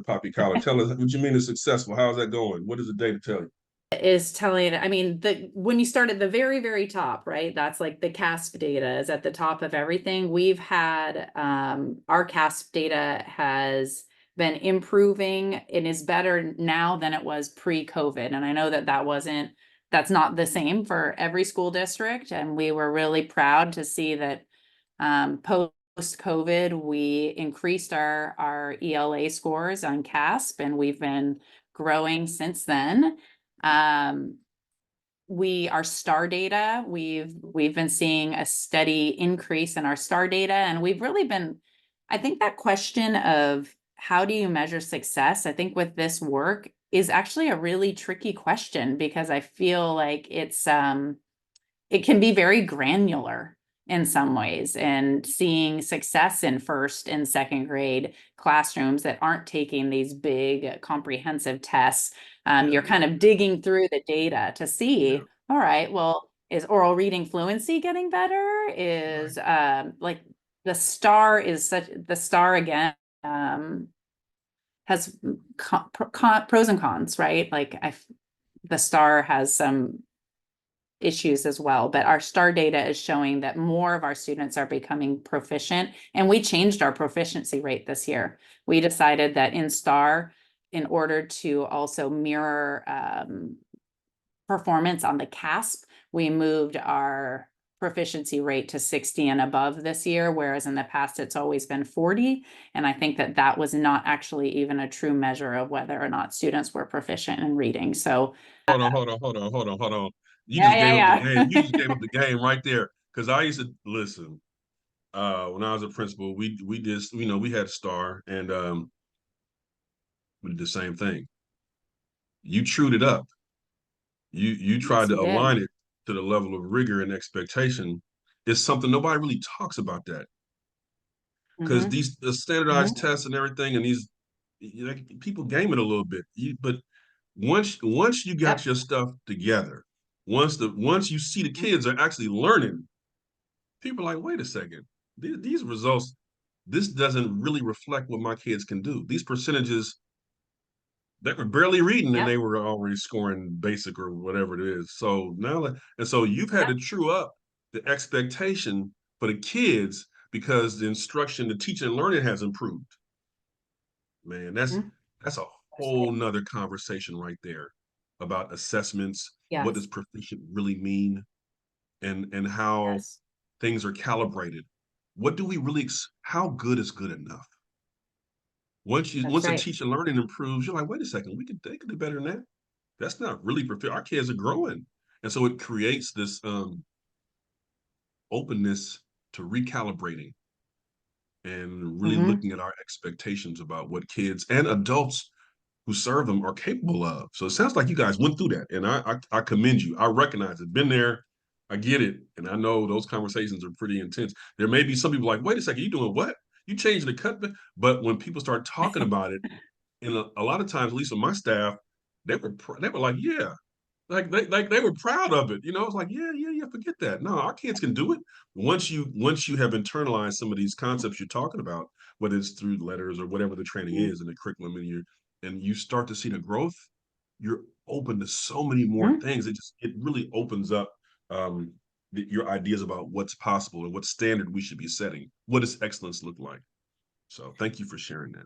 Poppy Collar. Tell us what you mean is successful. How's that going? What does the data tell you? Is telling, I mean, when you start at the very, very top, right? That's like the CASP data is at the top of everything. We've had our CASP data has been improving and is better now than it was pre-COVID. And I know that that's not the same for every school district. And we were really proud to see that post-COVID, we increased our ELA scores on CASP, and we've been growing since then. Um, our star data, we've been seeing a steady increase in our star data, and we've really been, I think that question of how do you measure success, I think with this work is actually a really tricky question because I feel like it can be very granular in some ways, and seeing success in first and second grade classrooms that aren't taking these big comprehensive tests. Yeah, You're kind of digging through the data to yeah, see, all right, well, is oral reading fluency getting better? right. Is like the star again has pros and cons, right? The star has some issues as well, but our star data is showing that more of our students are becoming proficient, and we changed our proficiency rate this year. We decided that in star, in order to also mirror performance on the CASP, we moved our proficiency rate to 60 and above this year, whereas in the past it's always been 40. And I think that that was not actually even a true measure of whether or not students were proficient in reading. So Hold on. You just gave up the yeah, game. You just gave up the game right there. Because I used to listen. When I was a principal, we just we had a star and we did the same thing. You trued it up. You tried yes, to we did. align it to the level of rigor and expectation. It's something nobody really talks about that because Mm-hmm. these the standardized Mm-hmm. tests and everything, and these people game it a little bit. But once you got Yep. your stuff together, once you see the kids are actually learning, people are like, wait a second, these results, this doesn't really reflect what my kids can do. These percentages, they were barely reading and Yep. they were already scoring basic or whatever it is. So now, and so you've had Yep. to true up the expectation for the kids because the instruction, the teaching and learning has improved. Man, Mhm. that's a That's whole right. nother conversation right there about assessments. What does Yes. proficient really mean, and how Yes. things are calibrated? What do we really? How good is good enough? That's Once a right. teacher learning improves, you're like, wait a second, they could do better than that. That's not really proficient. Our kids are growing, and so it creates this openness to recalibrating and really Mm-hmm. looking at our expectations about what kids and adults who serve them are capable of. So it sounds like you guys went through that, and I commend you. I recognize it. Been there. I get it, and I know those conversations are pretty intense. There may be some people like, wait a second, you doing what? You changing the cut? But when people start talking about it, and a lot of times, at least with my staff, they were like, yeah, like they were proud of it. It's like, yeah. Forget that. No, our kids can do it. Once you have internalized some of these concepts you're talking about, whether it's through letters or whatever the training is in the curriculum, and you start to see the growth, you're open to so many more Mm-hmm. things. It really opens up um, your ideas about what's possible and what standard we should be setting. What does excellence look like? So thank you for sharing that.